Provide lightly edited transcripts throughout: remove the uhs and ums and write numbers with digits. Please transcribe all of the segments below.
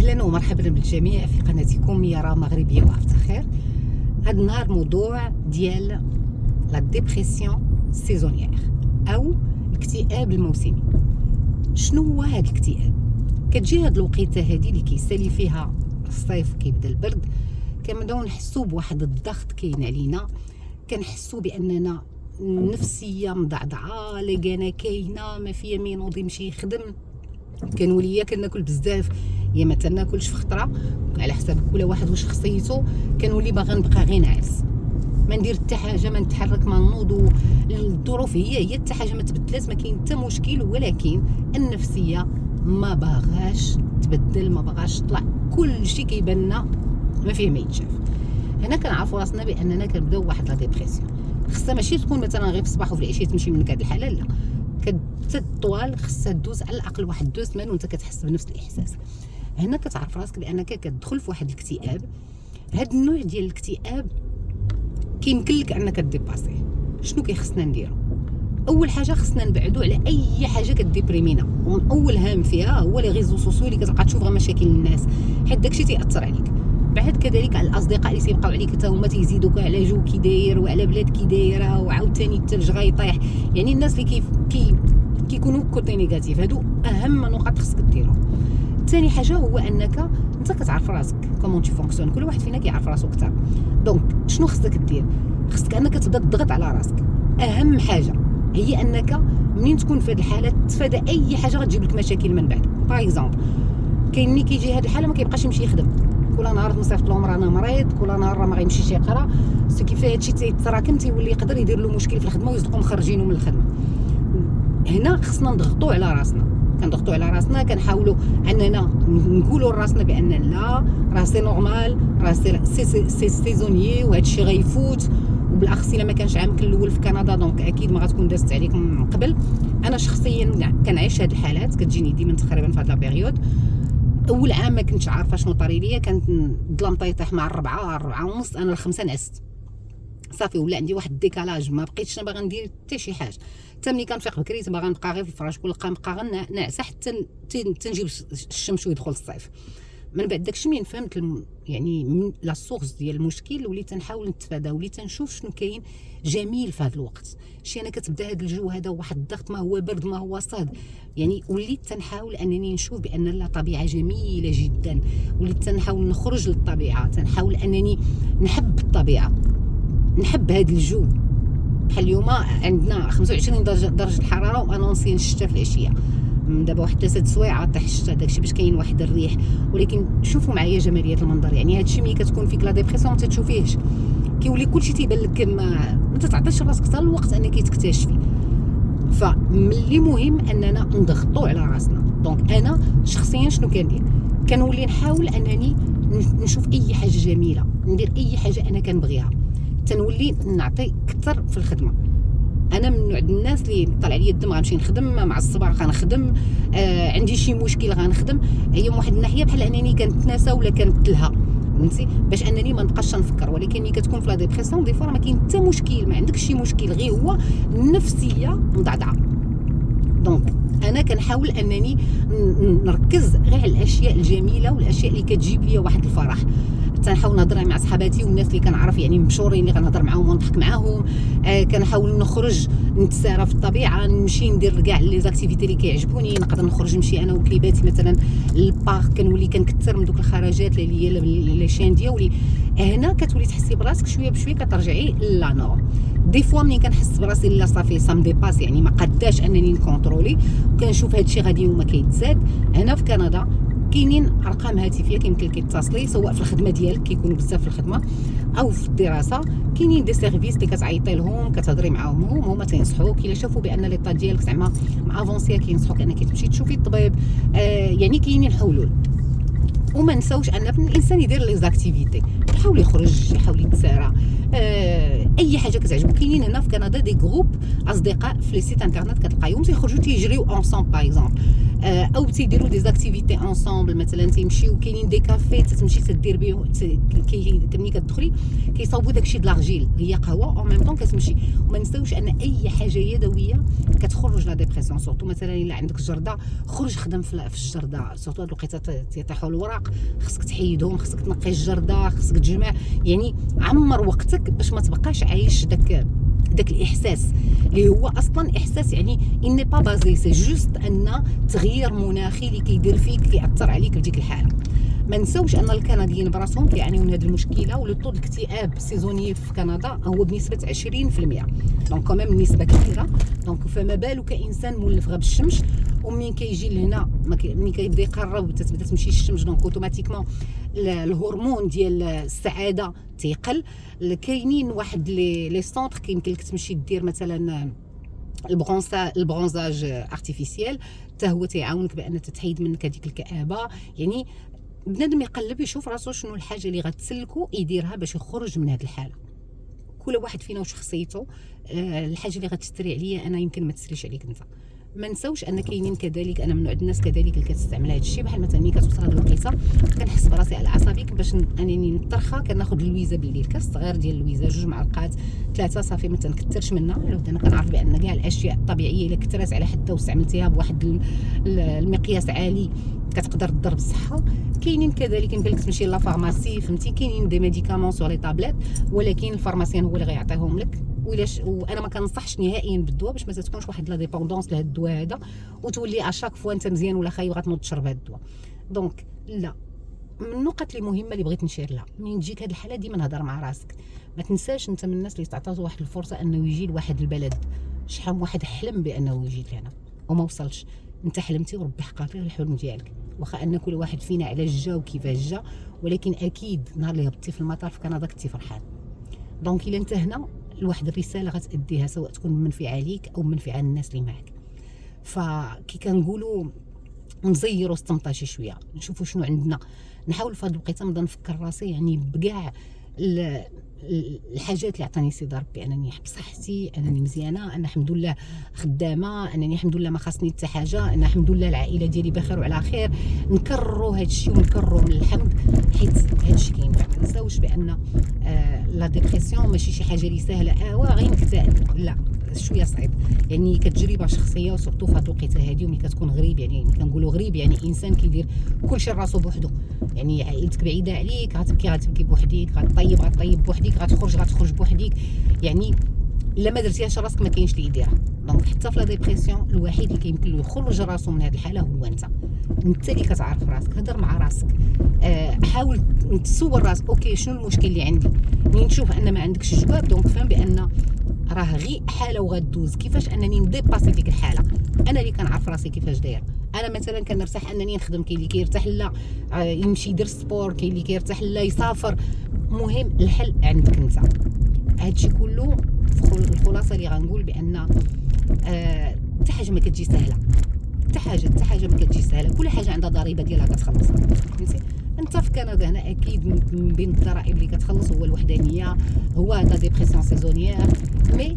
اهلا ومرحبا بالجميع في قناتكم يارا مغربيه وافتخر. هذا النهار موضوع ديال لا ديبرسيون سيزونيير او الاكتئاب الموسمي. شنو هو هذا الاكتئاب؟ كتجي هاد الوقيته هذه اللي كيسالي فيها الصيف وكيبدا البرد، كنبداو نحسوا بواحد الضغط كاين علينا، كنحسوا باننا النفسيه مضعضعه، لقانا كاينه ما فيا مينوض يمشي يخدم، كنولي يا كناكل بزاف يا ما تناكلش في خطره على حسب كل واحد وشخصيته. كنولي باغا نبقى غير ناعس، ما ندير حتى حاجه، ما نتحرك، ما نوض، الظروف هي حتى حاجه ما تبدلات، ما كاين حتى مشكل، ولكن النفسيه ما باغاش تبدل، ما باغاش تطلع، كل شيء كيبان لنا ما فيه ما يتشاف. هنا كنعرفوا راسنا باننا كنبداو واحد لا ديبرسيون. خصها ماشي تكون مثلا غير في الصباح وفي العشيه تمشي منك هذه الحاله، لا، كتطوال خصها دوز على الاقل واحد 2 سمان وانت كتحس بنفس الاحساس. هنا كتعرف راسك بانك كتدخل في واحد الاكتئاب. هذا النوع ديال الاكتئاب كيمكن لك انك ديباسيه. شنو كيخصنا نديرو؟ اول حاجه خصنا نبعدوا على اي حاجه كديبريمينا، ومن اول هام فيها هو لي ريزو سوسيو اللي كتبقى تشوف غير مشاكل الناس، حيت داكشي تيأثر عليك. بعد كذلك على الاصدقاء اللي تيبقاو عليك حتى هما تيزيدوك على جو كي داير وعلى بلاد كي دايره، وعاوتاني الثلج غيطيح. يعني الناس اللي كيكونوا كوتي نيجاتيف، هادو اهم نقاط خصك ديرهم. ثاني حاجه هو انك انت كتعرف راسك كومون تي فونكسيون، كل واحد فينا كيعرف راسو اكثر. دونك شنو خصك دير؟ خصك انك تبدا تضغط على راسك. اهم حاجه هي انك منين تكون في هذه الحاله تتفادى اي حاجه غتجيب لك مشاكل من بعد. باغ اكزومبل، كاين اللي كيجي هذه الحاله ما كيبقاش يمشي يخدم، كل نهار مصيفط لهم رانا مريض، كل نهار ما غيمشيش يقرا، سو كيف هادشي تيتراكم تيولي يقدر يدير له مشكل في الخدمه ويصدقوا مخرجينه من الخدمه. هنا خصنا نضغطوا على راسنا، كنضغطوا على راسنا، كنحاولوا اننا نقولوا لراسنا بان لا، راه سي نورمال، راه سي سيزونيي، وهذا الشيء غيفوت. وبالاخص الا ما كانش عامك الاول في كندا، دونك اكيد ما غتكون دازت عليك من قبل. انا شخصيا كنعيش هذه الحالات، كتجيني ديما تقريبا في هذا لا بيريود. اول عام ما كنتش عارفه شنو طاري ليا، كانت الظلام طيطيح مع 4 ونص، انا ل5 نعست صافي، ولا عندي واحد الديكالاج، ما بقيتش باغا ندير حتى شي حاجه. حتى ملي كنفيق بكري باغا نبقى غير في الفراش، كل نبقى غير ناعسه حتى تنجيب الشمس ويدخل الصيف. من بعد داكشي منين فهمت يعني من لا سورس ديال المشكل، وليت تنحاول نتفادى، وليت تنشوف شنو كاين جميل في هذا الوقت. شي انا كتبدا هذا الجو هذا واحد الضغط، ما هو برد ما هو صهد، يعني وليت تنحاول انني نشوف بان لا طبيعه جميله جدا، وليت تنحاول نخرج للطبيعه، تنحاول انني نحب الطبيعه، نحب هذا الجو. بحال اليوم عندنا 25 درجه الحراره وانونسين الشتاء في العشيه، دابا واحد 3 سوايع طيح الشتاء، داكشي باش كاين واحد الريح. ولكن شوفوا معايا جماليه المنظر، يعني هادشي ملي كتكون فيك لا ديبرسيون ما تشوفيهش، كيولي كلشي تيبان لك، ما تعطيش راسك حتى الوقت انك تكتشفي. فملي مهم اننا نضغطوا على راسنا. دونك انا شخصيا شنو كندير؟ كنولي نحاول انني نشوف اي حاجه جميله، ندير اي حاجه انا كنبغيها، تنولي نعطي اكثر في الخدمه. انا من نوع الناس اللي طلع لي الدم غنمشي نخدم، مع الصباح غنخدم، عندي شي مشكل غنخدم. هي من واحد الناحيه بحال انني كنتناسى ولا كنتلهى، فهمتي، باش انني ما نبقاش نفكر. ولكن ملي كتكون في لا ديبرسيون دي فوا ما كاين حتى مشكل، ما عندكش شي مشكل، غير هو النفسيه مضعضعه. دونك انا كنحاول انني نركز غير على الاشياء الجميله والاشياء اللي كتجيب لي واحد الفرح. تنحاول نهضر مع صحاباتي والناس اللي كنعرف، يعني مشهورين اللي غنهضر معاهم ونضحك معاهم. كنحاول نخرج نتسارى في الطبيعه، نمشي ندير كاع لي زاكتيفيتي اللي كيعجبوني. نقدر نخرج نمشي انا وكليباتي مثلا للبارك، كنولي كنكثر من دوك الخرجات اللي هي لي شان ديالي. هنا كتولي تحسي براسك شويه بشويه كترجعي لا نورم. دي فوا ملي كنحس براسي لا صافي سام ديباس، يعني ما قداش انني نكونترولي، وكنشوف هادشي غادي وما كيتزاد. هنا في كندا كاينين ارقام هاتفيه كيمكن لك تتصلي، سواء في الخدمه ديالك كيكونوا بزاف في الخدمه او في الدراسه، كاينين دي سيرفيس اللي كتعيطي لهم كتهضري معاهم، هما تينصحوك الا شافوا بان ليطا ديالك زعما مع افونسيه، كينصحوك انك تمشي تشوفي الطبيب. يعني كاينين حلول. وما نساوش ان الانسان يدير لي زاكتيفيتي، يحاول يخرج، يحاول يتسارى، اي حاجه كتعجبو. كاينين هنا في كندا دي جروب اصدقاء في لي سيت انترنت كتلقايهم تيخرجوا تيجريو اونسون باغ اكزومبل. او تيديروا دي زاكتيفيتي انصامبل، مثلا تيمشيو كاينين دي كافي تمشي تدير بهم ملي كتدخلي كيصاوبوا داكشي د لاغجيل، هي قهوه او ميم طون كتمشي. وما نساوش ان اي حاجه يدويه كتخرج لا ديبرسيون، سورتو مثلا الا عندك جرده خرج خدم في الجرده، سورتو هاد الوقيته تيطيحوا الوراق، خصك تحيدهم، خصك تنقي الجرده، خصك تجمع، يعني عمر وقتك باش ما تبقاش عايش داك الاحساس اللي هو اصلا احساس يعني اني با بازي سي جوست ان تغيير مناخي اللي كيدير فيك كيأثر عليك في ديك الحاله. ما نساوش ان الكنديين براسهم كيعانيو من هذه المشكله، ولو طول الاكتئاب سيزوني في كندا هو بنسبه 20%، دونك كمان نسبه كبيره. دونك فما بالك انسان مولف غير بالشمس، ومنين كيجي لهنا ملي كيبدا يقرب تبدا تمشي الشمس، دونك اوتوماتيكمون الهرمون ديال السعاده تيقل. كاينين واحد لي سونتر كيمكن لك تمشي دير مثلا البرونزاج ارتيفيسيال، حتى هو تيعاونك بان تتحيد منك هذيك الكآبه. يعني بنادم يقلب يشوف راسو شنو الحاجه اللي غتسلكو يديرها باش يخرج من هذه الحاله. كل واحد فينا وشخصيته، الحاجه اللي غتستري عليا انا يمكن ما تسريش عليك انت. ما نساوش ان كاينين كذلك، انا من نوع الناس كذلك اللي كتستعمل هذا الشيء، بحال مثلا ملي كتوصل هذه الوقيته كنحس براسي على اعصابي باش انني نطرخه، كناخذ اللويزه بالليل، كاس صغير ديال اللويزه، 2 معلقات 3 صافي، ما تنكثرش منها. لو انا كنعرف بان كاع الاشياء الطبيعيه الا كثرت على حده واستعملتيها بواحد المقياس عالي كتقدر تضر بالصحه. كاينين كذلك يمكن لك تمشي لا فارماسي، فهمتي، كاينين دي ميديكامون سور لي طابليت، ولكن الفارماسيان هو اللي غيعطيهم لك. وانا ما كنصحش نهائيا بالدواء باش ما تكونش واحد لا ديبوندونس لهذا الدواء هذا، وتولي اشاك فوا انت مزيان ولا خايب غتنوض تشرب هذا الدواء. دونك لا، من النقط اللي مهمه اللي بغيت نشير لها منين تجيك هذه الحاله، ديما نهضر مع راسك. ما تنساش انت من الناس اللي تعطاتو واحد الفرصه انه يجي لواحد البلد. شحال من واحد حلم بانه يجي لهنا وما وصلش، انت حلمتي وربي حقق لك الحلم ديالك. واخا ان كل واحد فينا علاش جا وكيفاش جا، ولكن اكيد نهار اللي هبطتي في المطار في كندا كنتي فرحان. دونك الا انت هنا لواحد الرساله غتاديها، سواء تكون منفعه عليك او منفعه على الناس اللي معك. فكي كنقولوا نزيروا السمطه شويه، نشوفوا شنو عندنا، نحاول في هذه الوقيته نبدا نفكر راسي يعني بكاع الحاجات اللي عطاني سيدي ربي، انني بصحتي، انني مزيانه، انا الحمد لله خدامه، انني الحمد لله ما خاصني حتى حاجه، انا الحمد لله العائله ديالي بخير وعلى خير. نكرروا هذا الشيء ونكرروا من الحمد، حيت هذا الشيء كاين. ما نساوش بان لا ديبرسيون ماشي شي حاجه اللي سهله، غير نكتئب، لا، شويه صعيب، يعني كتجربه شخصيه، وسورتو في هذه الوقيته هذه، وملي كتكون غريب، يعني كنقولوا غريب يعني انسان كيدير كل شيء راسو بوحدو، يعني عائلتك بعيده عليك، غتبكي بوحديك، غطيب بوحديك، غتخرج بوحديك، يعني الا ما درتيهاش راسك ما كاينش اللي يديرها. دونك حتى في لا ديبرسيون الوحيد اللي كيمكن له يخرج راسو من هذه الحاله هو انت اللي كتعرف راسك. هضر مع راسك، حاول تصور راسك اوكي شنو المشكل اللي عندي. ملي نشوف ان ما عندكش جواب، دونك فهم بان راه غير حاله وغدوز. كيفاش انني نديباسي ديك الحاله؟ انا اللي كنعرف راسي كيفاش دايره. انا مثلا كنرتاح انني نخدم، كاين اللي كيرتاح لا يمشي يدير سبور، كاين اللي كيرتاح لا يسافر. المهم الحل عندك انت. هادشي كله الخلاصه اللي غنقول بان حتى حاجه ما كتجي سهله، حتى حاجه ما كتجي سهله، كل حاجه عندها ضريبه ديالها كتخلصها، فهمتي. انت في كندا هنا اكيد من بين الضرائب اللي كتخلص هو الوحدانيه، هو لا ديبرسيون سيزونيير. مي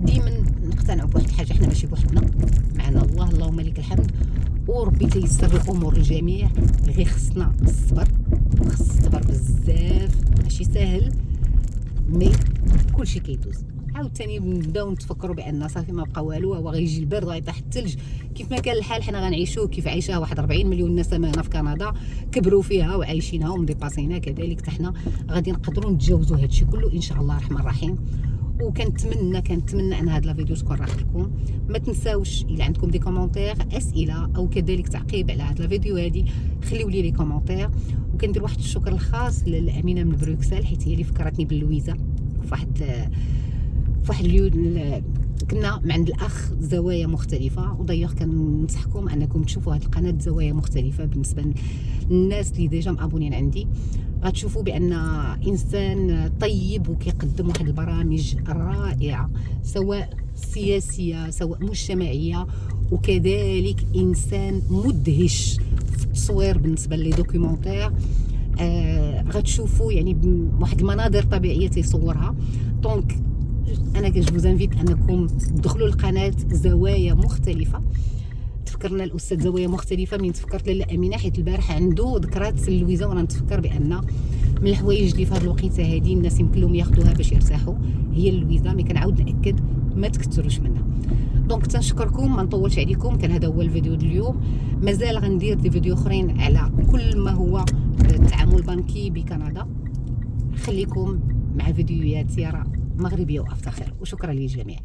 ديما نقتنعوا بواحد الحاجه، حنا ماشي بوحدنا، معنا الله، اللهم لك الحمد، وربي تيسر الامور للجميع. غير خصنا الصبر، بزاف، ماشي ساهل، مي كلشي كيدوز. عاوتاني نبداو نتفكروا بان صافي ما بقى والو، هو غيجي البرد، غيطيح الثلج، كيف ما كان الحال حنا غنعيشوه كيف عايشاه واحد 40 مليون نسمه هنا في كندا، كبروا فيها وعايشينها ومديباسينا كذلك. حتى حنا غادي نقدروا نتجاوزوا هذا الشيء كله ان شاء الله الرحمن الرحيم. وكنتمنى ان هذا الفيديو تكون راح لكم. ما تنساوش الا عندكم دي كومونتير، اسئله او كذلك تعقيب على هذا الفيديو هذه، خليوا لي كومونتير. وكندير واحد الشكر الخاص للامينه من بروكسل، حيت هي اللي فكرتني باللويزه في واحد اليوم كنا مع عند الاخ زوايا مختلفه. ودايوغ كننصحكم انكم تشوفوا هذه القناه زوايا مختلفه. بالنسبه للناس اللي ديجا مابونين عندي غتشوفوا بان انسان طيب وكيقدم واحد البرامج رائعه، سواء سياسيه سواء مجتمعيه، وكذلك انسان مدهش في التصوير بالنسبه لي دوكيومونتير. غتشوفوا يعني واحد المناظر طبيعيه تيصورها. دونك انا كنجوز انفيت انكم تدخلوا القناه زوايا مختلفه، تفكرنا الاستاذ زوايا مختلفه. من تفكرت لاله امينه حيت البارح عنده ذكرات اللويزه، وانا نتفكر بان من الحوايج اللي في هذه الوقيته هذه الناس يمكن لهم ياخذوها باش يرتاحوا هي اللويزه، مي كنعاود ناكد ما تكثروش منها. دونك تنشكركم، ما نطولش عليكم، كان هذا هو الفيديو ديال اليوم. مازال غندير دي فيديو اخرين على كل ما هو التعامل البنكي بكندا. خليكم مع فيديوهات زياره مغربيه وافتخر، وشكرا للجميع.